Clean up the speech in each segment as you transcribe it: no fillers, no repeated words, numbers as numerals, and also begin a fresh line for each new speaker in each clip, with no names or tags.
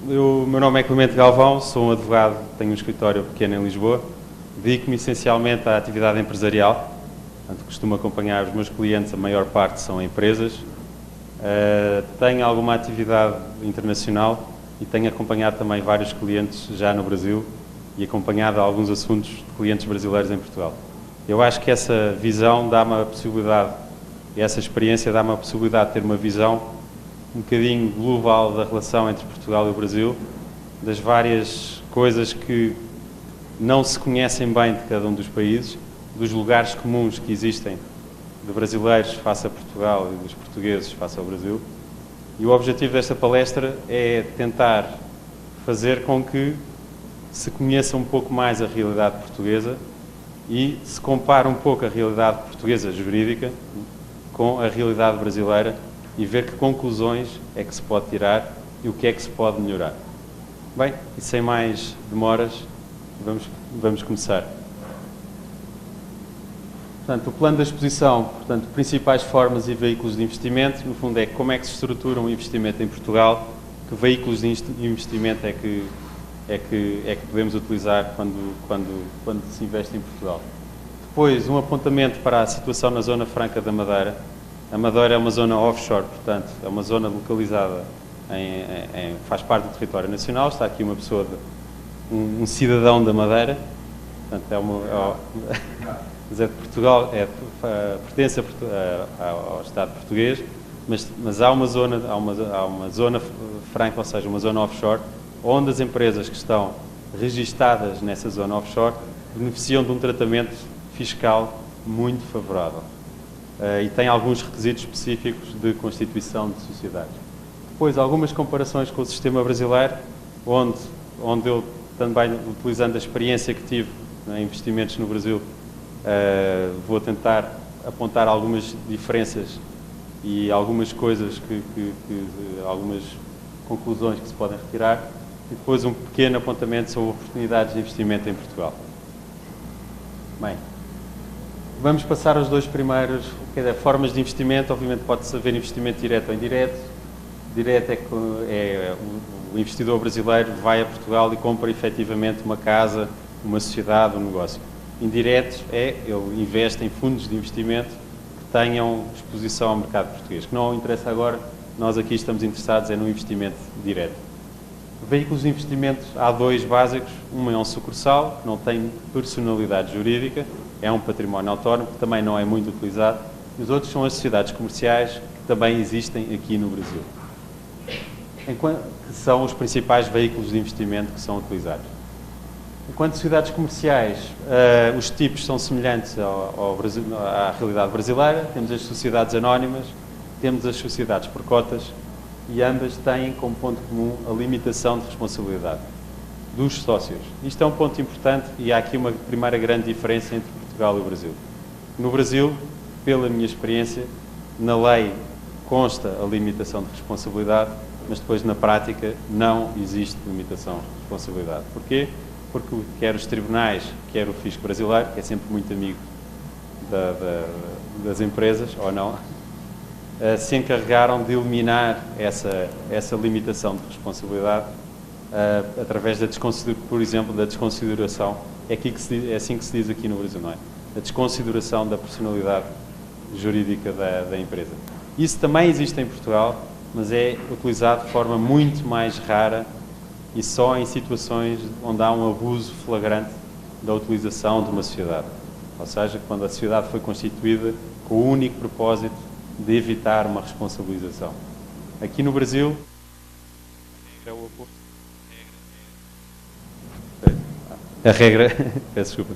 O meu nome é Clemente Galvão, sou um advogado, tenho um escritório pequeno em Lisboa. Dedico-me essencialmente à atividade empresarial, portanto, costumo acompanhar os meus clientes, a maior parte são empresas. Tenho alguma atividade internacional e tenho acompanhado também vários clientes já no Brasil e acompanhado alguns assuntos de clientes brasileiros em Portugal. Eu acho que essa visão dá-me a possibilidade, essa experiência dá-me a possibilidade de ter uma visão um bocadinho global da relação entre Portugal e o Brasil, das várias coisas que não se conhecem bem de cada um dos países, dos lugares comuns que existem de brasileiros face a Portugal e dos portugueses face ao Brasil. E o objetivo desta palestra é tentar fazer com que se conheça um pouco mais a realidade portuguesa e se compare um pouco a realidade portuguesa jurídica com a realidade brasileira e ver que conclusões é que se pode tirar e o que é que se pode melhorar. Bem, e sem mais demoras, vamos começar. Portanto, o plano da exposição, portanto, principais formas e veículos de investimento, no fundo é como é que se estrutura um investimento em Portugal, que veículos de investimento é que podemos utilizar quando se investe em Portugal. Depois, um apontamento para a situação na Zona Franca da Madeira. A Madeira é uma zona offshore, portanto, é uma zona localizada, faz parte do território nacional. Está aqui uma pessoa, um cidadão da Madeira, portanto, mas é de Portugal, pertence ao Estado português, mas há uma zona franca, ou seja, uma zona offshore, onde as empresas que estão registadas nessa zona offshore beneficiam de um tratamento fiscal muito favorável. E tem alguns requisitos específicos de constituição de sociedades. Depois, algumas comparações com o sistema brasileiro, onde eu também, utilizando a experiência que tive em investimentos no Brasil, vou tentar apontar algumas diferenças e algumas coisas, algumas conclusões que se podem retirar, e depois um pequeno apontamento sobre oportunidades de investimento em Portugal. Bem, vamos passar aos dois primeiros, formas de investimento. Obviamente pode-se haver investimento direto ou indireto. Direto é o investidor brasileiro vai a Portugal e compra efetivamente uma casa, uma sociedade, um negócio. Indireto ele investe em fundos de investimento que tenham exposição ao mercado português. Que não interessa agora, nós aqui estamos interessados no investimento direto. Veículos de investimento, há dois básicos. Um é um sucursal, que não tem personalidade jurídica, é um património autónomo, que também não é muito utilizado. E os outros são as sociedades comerciais, que também existem aqui no Brasil, que são os principais veículos de investimento que são utilizados. Enquanto sociedades comerciais, os tipos são semelhantes à realidade brasileira. Temos as sociedades anónimas, temos as sociedades por cotas, e ambas têm como ponto comum a limitação de responsabilidade dos sócios. Isto é um ponto importante e há aqui uma primeira grande diferença entre Portugal e o Brasil. No Brasil, pela minha experiência, na lei consta a limitação de responsabilidade, mas depois na prática não existe limitação de responsabilidade. Porquê? Porque quer os tribunais, quer o fisco brasileiro, que é sempre muito amigo das empresas, ou não, se encarregaram de eliminar essa limitação de responsabilidade através da desconsideração, por exemplo, da desconsideração. É assim que se diz aqui no Brasil, não é? A desconsideração da personalidade jurídica da empresa. Isso também existe em Portugal, mas é utilizado de forma muito mais rara e só em situações onde há um abuso flagrante da utilização de uma sociedade. Ou seja, quando a sociedade foi constituída com o único propósito de evitar uma responsabilização. Aqui no Brasil, a regra peço desculpa,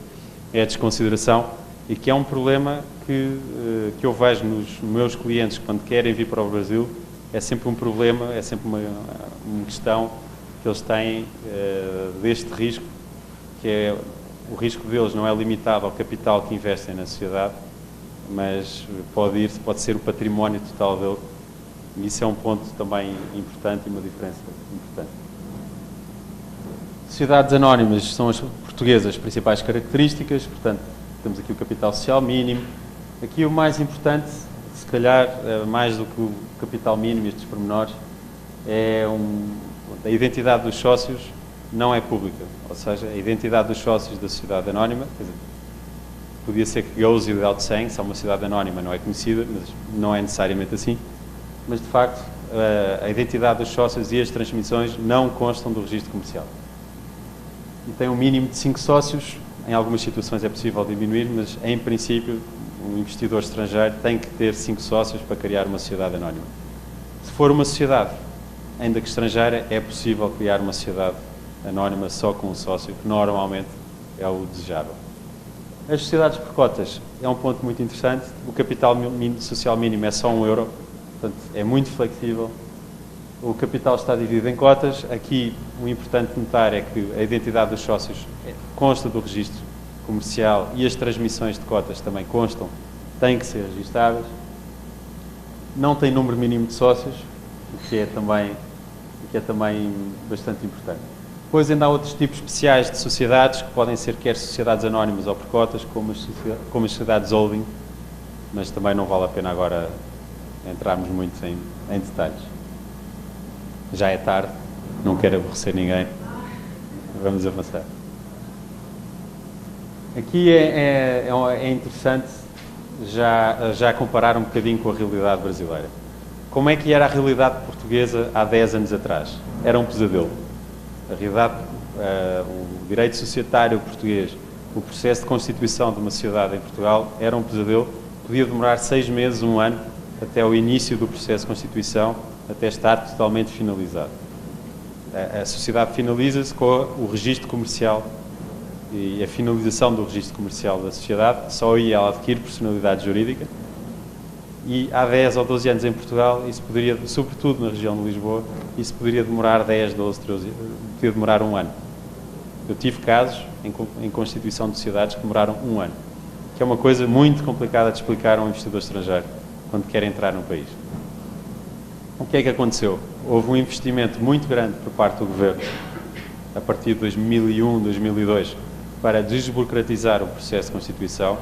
é a desconsideração, e que é um problema que eu vejo nos meus clientes quando querem vir para o Brasil. É sempre um problema, é sempre uma questão que eles têm deste risco, que é o risco deles não é limitado ao capital que investem na sociedade, mas pode ser o património total dele, e isso é um ponto também importante e uma diferença importante. Sociedades anónimas são as portuguesas principais características, portanto, temos aqui o capital social mínimo. Aqui o mais importante, se calhar, mais do que o capital mínimo e estes pormenores, A identidade dos sócios não é pública, ou seja, a identidade dos sócios da sociedade anónima, quer dizer, podia ser que goes without saying, se é uma sociedade anónima não é conhecida, mas não é necessariamente assim, mas de facto a identidade dos sócios e as transmissões não constam do registro comercial. E tem um mínimo de 5 sócios, em algumas situações é possível diminuir, mas em princípio um investidor estrangeiro tem que ter 5 sócios para criar uma sociedade anónima. Se for uma sociedade, ainda que estrangeira, é possível criar uma sociedade anónima só com um sócio, que normalmente é o desejável. As sociedades por cotas é um ponto muito interessante. O capital social mínimo é só €1, portanto é muito flexível. O capital está dividido em cotas. Aqui o importante notar é que a identidade dos sócios consta do registro comercial e as transmissões de cotas também constam, têm que ser registadas. Não tem número mínimo de sócios, o que é também bastante importante. Depois ainda há outros tipos especiais de sociedades, que podem ser quer sociedades anónimas ou por cotas, como as sociedades holding, mas também não vale a pena agora entrarmos muito em detalhes. Já é tarde, não quero aborrecer ninguém. Vamos avançar. Aqui é interessante já comparar um bocadinho com a realidade brasileira. Como é que era a realidade portuguesa há 10 anos atrás? Era um pesadelo. A realidade, o direito societário português, o processo de constituição de uma sociedade em Portugal era um pesadelo. Podia demorar 6 meses, 1 ano, até o início do processo de constituição, até estar totalmente finalizado. A sociedade finaliza-se com o registro comercial e a finalização do registro comercial da sociedade, só aí ela adquire personalidade jurídica. E há 10 ou 12 anos em Portugal, isso poderia, sobretudo na região de Lisboa, isso poderia demorar 10, 12, 13, poderia demorar 1 ano. Eu tive casos em constituição de sociedades que demoraram 1 ano, que é uma coisa muito complicada de explicar a um investidor estrangeiro quando quer entrar no país. O que é que aconteceu? Houve um investimento muito grande por parte do governo, a partir de 2001, 2002, para desburocratizar o processo de constituição.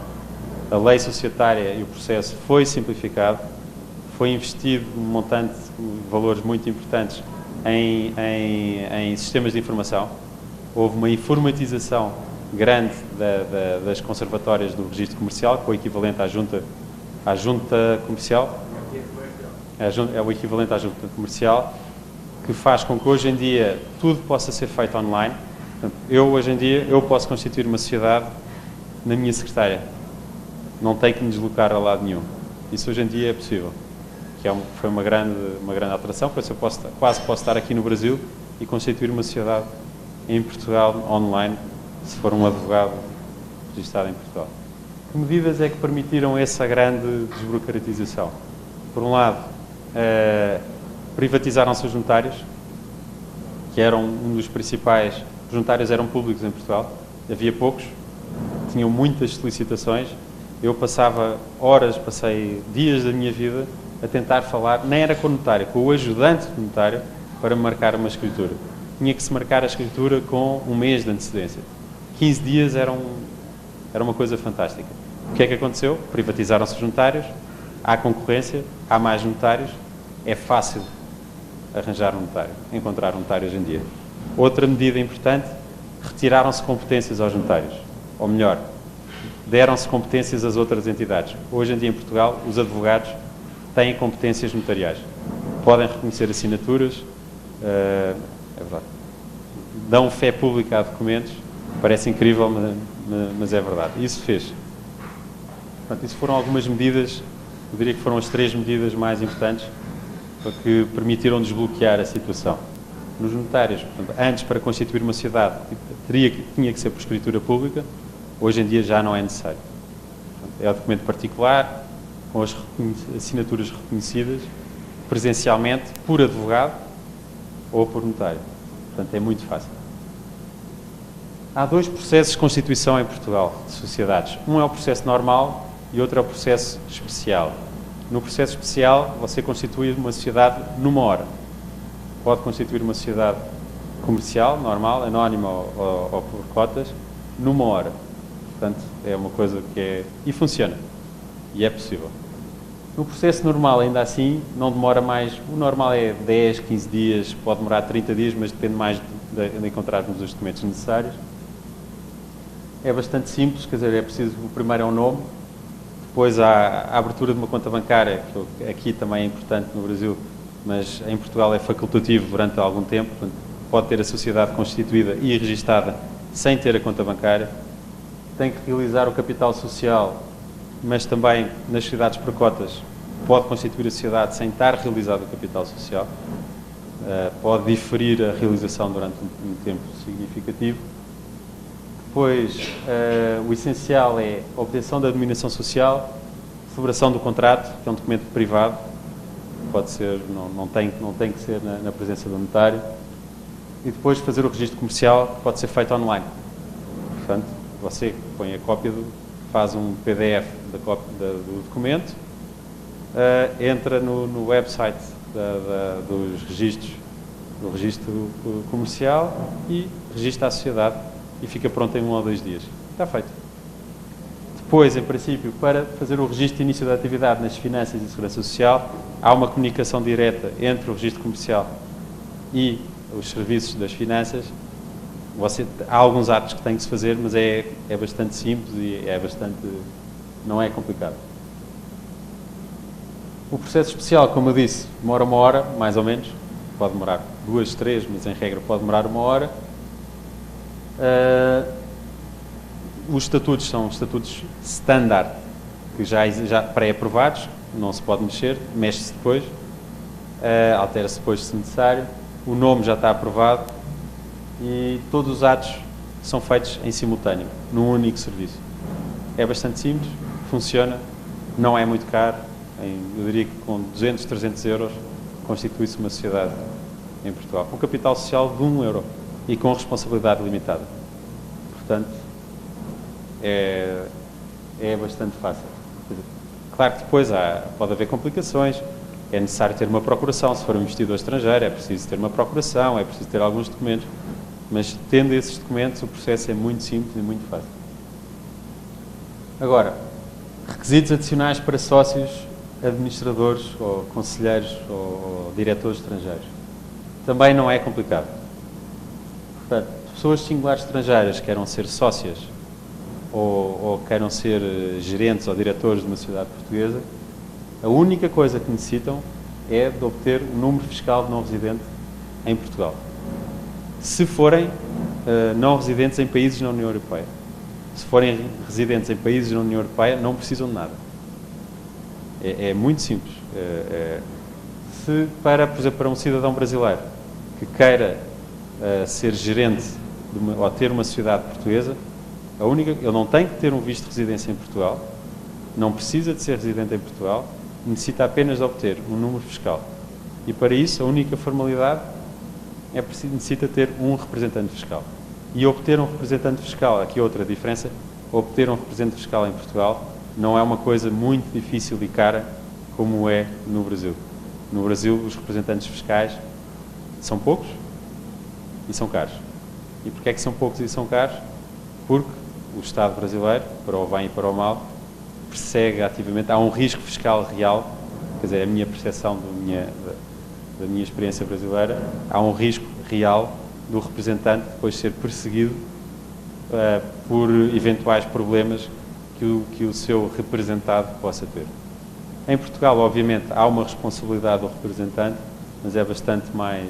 A lei societária e o processo foi simplificado, foi investido um montante de valores muito importantes em sistemas de informação. Houve uma informatização grande das conservatórias do registro comercial, que é o equivalente à junta comercial. É o equivalente à junta comercial, que faz com que hoje em dia tudo possa ser feito online. Portanto, hoje em dia posso constituir uma sociedade na minha secretária. Não tenho que me deslocar a lado nenhum. Isso hoje em dia é possível. Foi uma grande alteração, por isso eu quase posso estar aqui no Brasil e constituir uma sociedade em Portugal online, se for um advogado registrado em Portugal. Que medidas é que permitiram essa grande desburocratização? Por um lado, privatizaram-se os juntários, que eram um dos principais. Os juntários eram públicos em Portugal, havia poucos, tinham muitas solicitações. Eu passei dias da minha vida a tentar falar, nem era com o notário, com o ajudante do notário, para marcar uma escritura. Tinha que se marcar a escritura com 1 mês de antecedência. 15 dias era uma coisa fantástica. O que é que aconteceu? Privatizaram-se os notários, há concorrência, há mais notários, é fácil arranjar um notário, encontrar um notário hoje em dia. Outra medida importante, retiraram-se competências aos notários, ou melhor, deram-se competências às outras entidades. Hoje em dia em Portugal, os advogados têm competências notariais. Podem reconhecer assinaturas, é verdade. Dão fé pública a documentos, parece incrível, mas é verdade. Isso fez. Portanto, isso foram algumas medidas, eu diria que foram as 3 medidas mais importantes que permitiram desbloquear a situação. Nos notários, portanto, antes para constituir uma sociedade tinha que ser por escritura pública, hoje em dia já não é necessário. Portanto, é o documento particular, com as assinaturas reconhecidas, presencialmente, por advogado ou por notário. Portanto, é muito fácil. Há 2 processos de constituição em Portugal, de sociedades. Um é o processo normal e outro é o processo especial. No processo especial, você constitui uma sociedade numa hora. Pode constituir uma sociedade comercial, normal, anónima ou por cotas, numa hora. Portanto, é uma coisa que é... E funciona. E é possível. No processo normal, ainda assim, não demora mais, o normal é 10, 15 dias, pode demorar 30 dias, mas depende mais de encontrarmos os documentos necessários. É bastante simples, quer dizer, é preciso, o primeiro é o nome, depois há a abertura de uma conta bancária, que aqui também é importante no Brasil, mas em Portugal é facultativo durante algum tempo, portanto, pode ter a sociedade constituída e registada sem ter a conta bancária. Tem que realizar o capital social, mas também nas sociedades por cotas pode constituir a sociedade sem estar realizado o capital social. Pode diferir a realização durante um tempo significativo. Depois, o essencial é a obtenção da denominação social, celebração do contrato, que é um documento privado, pode ser, não tem que ser na presença do notário, e depois fazer o registro comercial, que pode ser feito online. Portanto, você põe a cópia, faz um PDF do documento, entra no website dos registros, do registro comercial e registra a sociedade e fica pronto em 1 ou 2 dias. Está feito. Depois, em princípio, para fazer o registro de início da atividade nas finanças e segurança social, há uma comunicação direta entre o registro comercial e os serviços das finanças. Há alguns atos que têm que se fazer, mas é bastante simples e não é complicado. O processo especial, como eu disse, demora 1 hora, mais ou menos. Pode demorar 2, 3, mas em regra pode demorar 1 hora. Os estatutos são estatutos standard, que já pré-aprovados, não se pode mexer, mexe-se depois, altera-se depois se necessário. O nome já está aprovado e todos os atos são feitos em simultâneo, num único serviço. É bastante simples, funciona, não é muito caro. Eu diria que com 200, 300 euros constitui-se uma sociedade em Portugal, com capital social de 1 euro e com responsabilidade limitada. Portanto, é bastante fácil. Claro que depois pode haver complicações, é necessário ter uma procuração, se for um investidor estrangeiro é preciso ter uma procuração, é preciso ter alguns documentos, mas tendo esses documentos o processo é muito simples e muito fácil. Agora, requisitos adicionais para sócios, administradores ou conselheiros ou diretores estrangeiros. Também não é complicado. Portanto, pessoas singulares estrangeiras queiram ser sócias ou queiram ser gerentes ou diretores de uma sociedade portuguesa, a única coisa que necessitam é de obter um número fiscal de não residente em Portugal. Se forem não residentes em países da União Europeia. Se forem residentes em países da União Europeia, não precisam de nada. É muito simples. Se por exemplo, para um cidadão brasileiro que queira ser gerente ou ter uma sociedade portuguesa, ele não tem que ter um visto de residência em Portugal, não precisa de ser residente em Portugal, necessita apenas de obter um número fiscal. E para isso, a única formalidade necessita ter um representante fiscal. E obter um representante fiscal, aqui outra diferença, obter um representante fiscal em Portugal não é uma coisa muito difícil e cara como é no Brasil. No Brasil, os representantes fiscais são poucos e são caros. E porquê é que são poucos e são caros? Porque o Estado brasileiro, para o bem e para o mal, persegue ativamente, há um risco fiscal real, quer dizer, a minha percepção da minha experiência brasileira, há um risco real do representante depois ser perseguido por eventuais problemas que o seu representado possa ter. Em Portugal, obviamente, há uma responsabilidade do representante, mas é bastante mais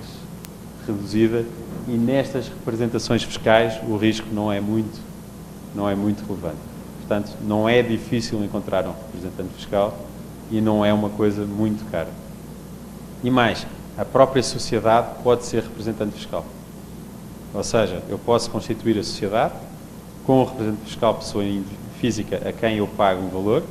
reduzida e nestas representações fiscais o risco não é muito relevante. Portanto, não é difícil encontrar um representante fiscal e não é uma coisa muito cara. E mais, a própria sociedade pode ser representante fiscal. Ou seja, eu posso constituir a sociedade com o representante fiscal, pessoa física, a quem eu pago um valor,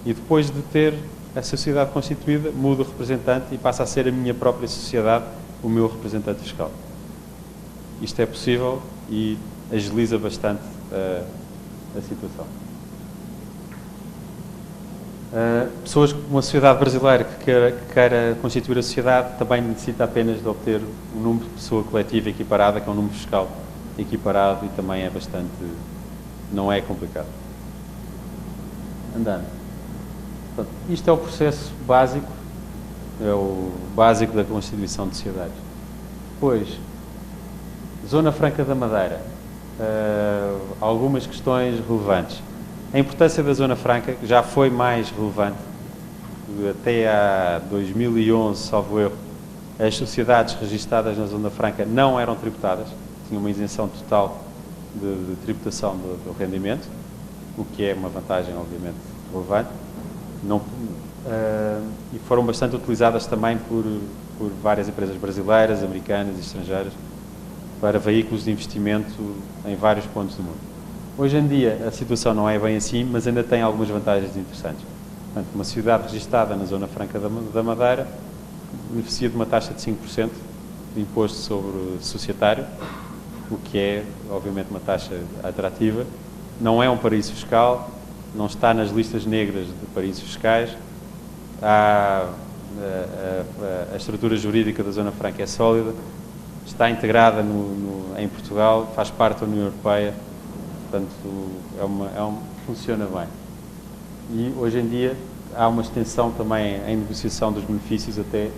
e depois de ter a sociedade constituída, mudo o representante e passa a ser a minha própria sociedade o meu representante fiscal. Isto é possível e agiliza bastante a situação. Pessoas com uma sociedade brasileira que queira constituir a sociedade também necessita apenas de obter um número de pessoa coletiva equiparada, que é um número fiscal equiparado e também é bastante, não é complicado. Andando. Portanto, isto é o processo básico, é o básico da constituição de sociedades. Depois, Zona Franca da Madeira, algumas questões relevantes. A importância da Zona Franca já foi mais relevante, até a 2011, salvo erro, as sociedades registadas na Zona Franca não eram tributadas, tinham uma isenção total de tributação do rendimento, o que é uma vantagem, obviamente, relevante. E foram bastante utilizadas também por várias empresas brasileiras, americanas e estrangeiras para veículos de investimento em vários pontos do mundo. Hoje em dia a situação não é bem assim, mas ainda tem algumas vantagens interessantes. Portanto, uma sociedade registada na Zona Franca da Madeira beneficia de uma taxa de 5% de imposto sobre societário, o que é, obviamente, uma taxa atrativa. Não é um paraíso fiscal, não está nas listas negras de paraísos fiscais. A estrutura jurídica da Zona Franca é sólida, está integrada em Portugal, faz parte da União Europeia, portanto, funciona bem. E hoje em dia há uma extensão também em negociação dos benefícios até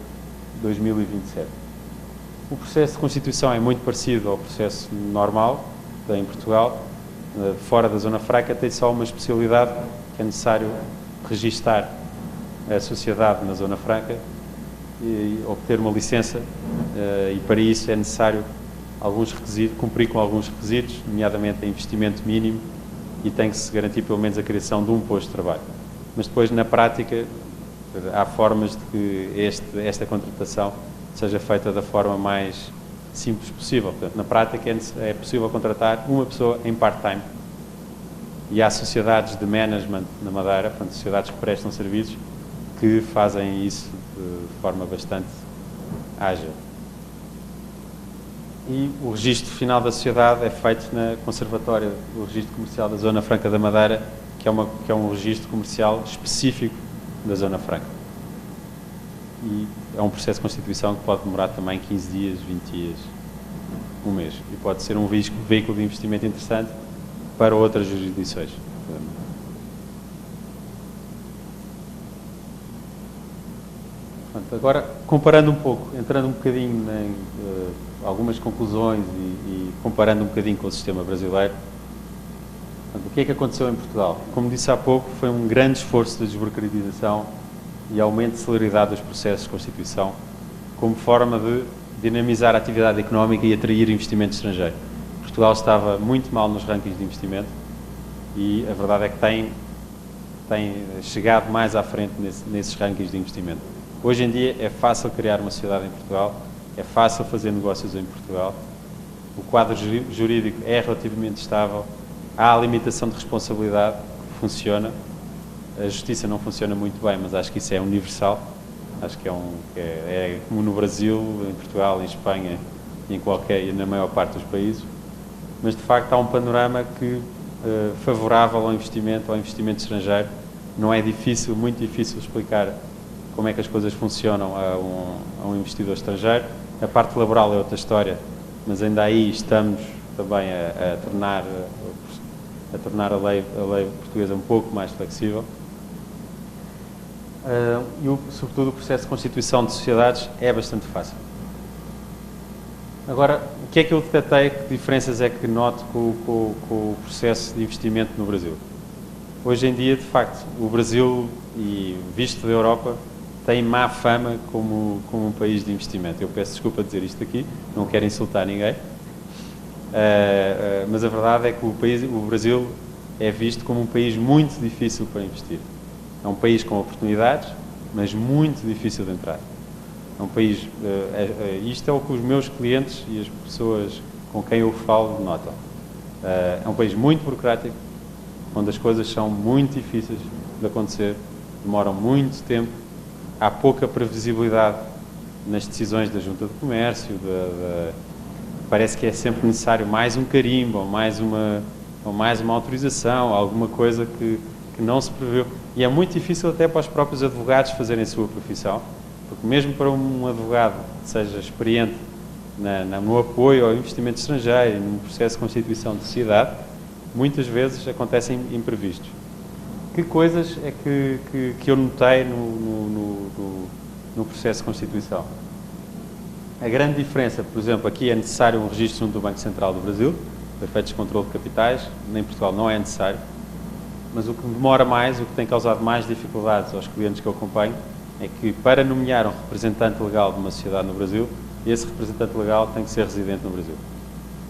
2027. O processo de constituição é muito parecido ao processo normal em Portugal. Fora da Zona Franca tem só uma especialidade, que é necessário registar a sociedade na Zona Franca e obter uma licença, e para isso é necessário cumprir com alguns requisitos, nomeadamente investimento mínimo, e tem que se garantir pelo menos a criação de um posto de trabalho. Mas depois, na prática, há formas de que esta contratação seja feita da forma mais simples possível. Portanto, na prática é possível contratar uma pessoa em part-time, e há sociedades de management na Madeira, portanto, sociedades que prestam serviços, que fazem isso de forma bastante ágil. E o registro final da sociedade é feito na Conservatória do Registro Comercial da Zona Franca da Madeira, que é um registro comercial específico da Zona Franca. E é um processo de constituição que pode demorar também 15 dias, 20 dias, um mês. E pode ser um veículo de investimento interessante para outras jurisdições. Agora, comparando um pouco, entrando um bocadinho em algumas conclusões e comparando um bocadinho com o sistema brasileiro, o que é que aconteceu em Portugal? Como disse há pouco, foi um grande esforço de desburocratização e aumento de celeridade dos processos de constituição, como forma de dinamizar a atividade económica e atrair investimento estrangeiro. Portugal estava muito mal nos rankings de investimento e a verdade é que tem chegado mais à frente nesses rankings de investimento. Hoje em dia é fácil criar uma sociedade em Portugal, é fácil fazer negócios em Portugal, o quadro jurídico é relativamente estável, há a limitação de responsabilidade que funciona, a justiça não funciona muito bem, mas acho que isso é universal, acho que é como no Brasil, em Portugal, em Espanha e na maior parte dos países, mas de facto há um panorama que favorável ao investimento estrangeiro. Não é difícil, muito difícil explicar como é que as coisas funcionam a um investidor estrangeiro. A parte laboral é outra história, mas ainda aí estamos também a tornar a lei portuguesa um pouco mais flexível. Sobretudo, o processo de constituição de sociedades é bastante fácil. Agora, o que é que eu detectei, que diferenças é que noto com o processo de investimento no Brasil? Hoje em dia, de facto, o Brasil, e visto da Europa, tem má fama como um país de investimento. Eu peço desculpa de dizer isto aqui, não quero insultar ninguém, mas a verdade é que o Brasil é visto como um país muito difícil para investir. É um país com oportunidades, mas muito difícil de entrar. É um país, isto é o que os meus clientes e as pessoas com quem eu falo notam. É um país muito burocrático, onde as coisas são muito difíceis de acontecer, demoram muito tempo, há pouca previsibilidade nas decisões da Junta de Comércio, parece que é sempre necessário mais um carimbo, ou mais uma autorização, alguma coisa que não se preveu. E é muito difícil até para os próprios advogados fazerem a sua profissão, porque mesmo para um advogado que seja experiente no apoio ao investimento estrangeiro, no processo de constituição de sociedade, muitas vezes acontecem imprevistos. Que coisas é que eu notei no processo de constituição? A grande diferença, por exemplo, aqui é necessário um registro junto do Banco Central do Brasil, para efeitos de controle de capitais, em Portugal não é necessário, mas o que demora mais, o que tem causado mais dificuldades aos clientes que eu acompanho, é que para nomear um representante legal de uma sociedade no Brasil, esse representante legal tem que ser residente no Brasil.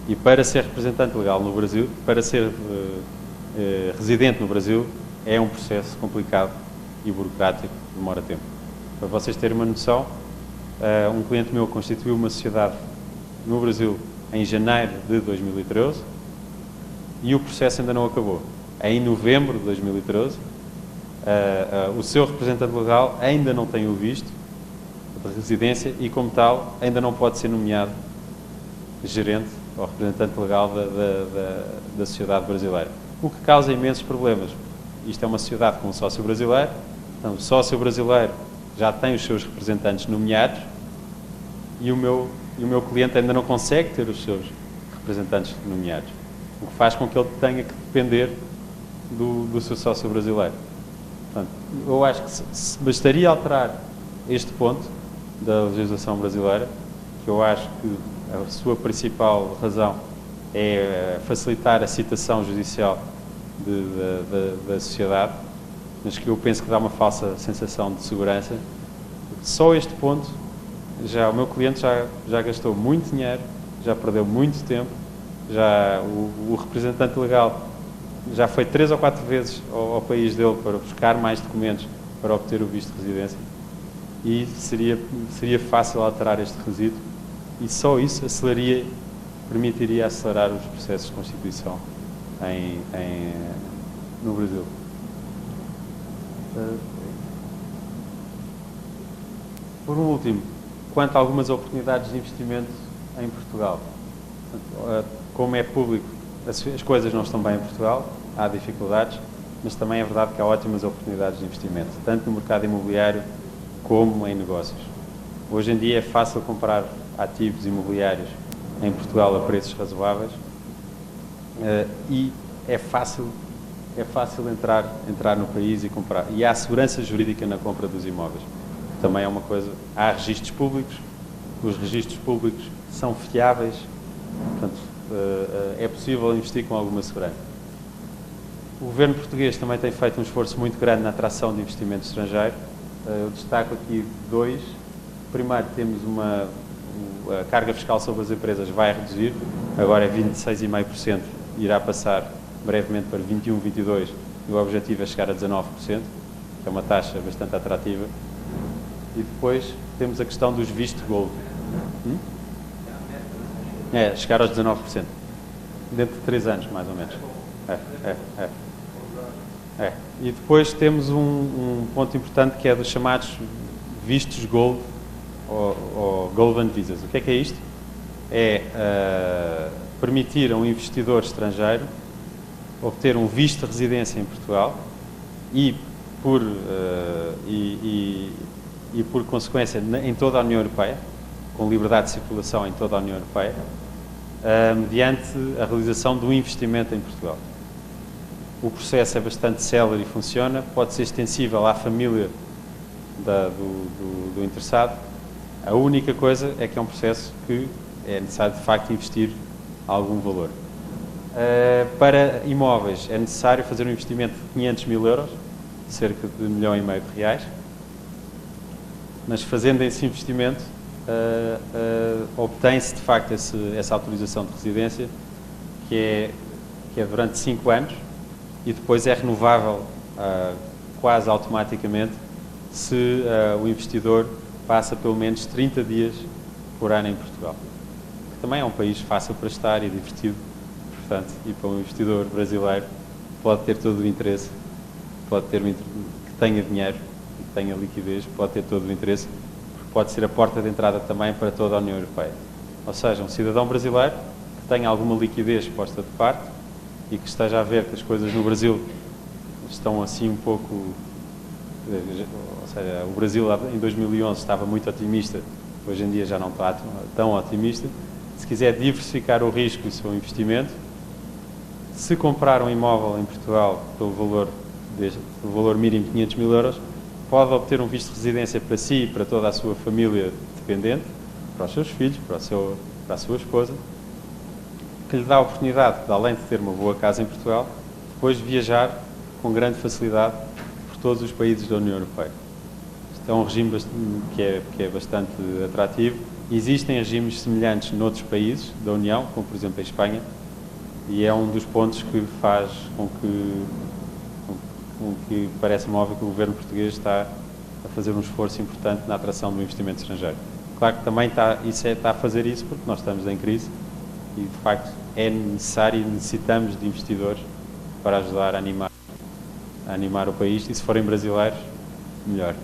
E para ser representante legal no Brasil, para ser residente no Brasil, é um processo complicado e burocrático, que demora tempo. Para vocês terem uma noção, um cliente meu constituiu uma sociedade no Brasil em janeiro de 2013 e o processo ainda não acabou. Em novembro de 2013, o seu representante legal ainda não tem o visto de residência e, como tal, ainda não pode ser nomeado gerente ou representante legal da sociedade brasileira. O que causa imensos problemas. Isto é uma sociedade com um sócio brasileiro, então o sócio brasileiro já tem os seus representantes nomeados e o meu cliente ainda não consegue ter os seus representantes nomeados, o que faz com que ele tenha que depender do seu sócio brasileiro. Portanto, eu acho que se bastaria alterar este ponto da legislação brasileira, que eu acho que a sua principal razão é facilitar a citação judicial da sociedade, mas que eu penso que dá uma falsa sensação de segurança. Só este ponto, o meu cliente já gastou muito dinheiro, já perdeu muito tempo, o representante legal já foi 3 ou 4 vezes ao país dele para buscar mais documentos para obter o visto de residência e seria fácil alterar este requisito e só isso permitiria acelerar os processos de constituição no Brasil. Por último, quanto a algumas oportunidades de investimento em Portugal. Como é público, as coisas não estão bem em Portugal, há dificuldades, mas também é verdade que há ótimas oportunidades de investimento, tanto no mercado imobiliário como em negócios. Hoje em dia é fácil comprar ativos imobiliários em Portugal a preços razoáveis e é fácil entrar no país e comprar. E há segurança jurídica na compra dos imóveis. Também é uma coisa, há registros públicos, os registros públicos são fiáveis, portanto, é possível investir com alguma segurança. O governo português também tem feito um esforço muito grande na atração de investimento estrangeiro. Eu destaco aqui 2. Primeiro, temos a carga fiscal sobre as empresas vai reduzir, agora é 26,5%, irá passar brevemente para 21, 22%, e o objetivo é chegar a 19%, que é uma taxa bastante atrativa. E depois temos a questão dos vistos gold. Chegar aos 19%. Dentro de 3 anos, mais ou menos. E depois temos um ponto importante que é dos chamados vistos gold ou golden visas. O que é isto? É permitir a um investidor estrangeiro obter um visto de residência em Portugal e por consequência em toda a União Europeia, com liberdade de circulação em toda a União Europeia, mediante a realização de um investimento em Portugal. O processo é bastante célere e funciona, pode ser extensível à família do interessado. A única coisa é que é um processo que é necessário de facto investir algum valor. Para imóveis é necessário fazer um investimento de 500 mil euros, cerca de 1,5 milhão de reais, mas fazendo esse investimento obtém-se de facto essa autorização de residência que é durante 5 anos e depois é renovável quase automaticamente se o investidor passa pelo menos 30 dias por ano em Portugal, que também é um país fácil para estar e divertido, portanto, e para um investidor brasileiro pode ter todo o interesse, que tenha dinheiro, que tenha liquidez, pode ter todo o interesse, porque pode ser a porta de entrada também para toda a União Europeia. Ou seja, um cidadão brasileiro que tenha alguma liquidez posta de parte e que esteja a ver que as coisas no Brasil estão assim um pouco... Ou seja, o Brasil em 2011 estava muito otimista, hoje em dia já não está tão otimista. Se quiser diversificar o risco e o seu investimento, se comprar um imóvel em Portugal pelo valor do valor mínimo de 500 mil euros, pode obter um visto de residência para si e para toda a sua família dependente, para os seus filhos, para a sua esposa, que lhe dá a oportunidade de, além de ter uma boa casa em Portugal, depois viajar com grande facilidade por todos os países da União Europeia. Isto é um regime que é bastante atrativo. Existem regimes semelhantes noutros países da União, como por exemplo a Espanha, e é um dos pontos que faz com que parece-me óbvio que o governo português está a fazer um esforço importante na atração do investimento estrangeiro. Claro que também está a fazer isso porque nós estamos em crise e, de facto, é necessário e necessitamos de investidores para ajudar a animar o país, e se forem brasileiros, melhor.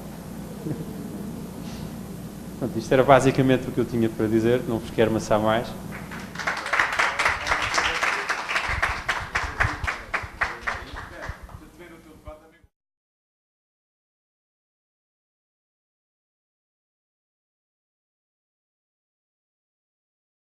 Pronto, isto era basicamente o que eu tinha para dizer, não vos quero amassar mais.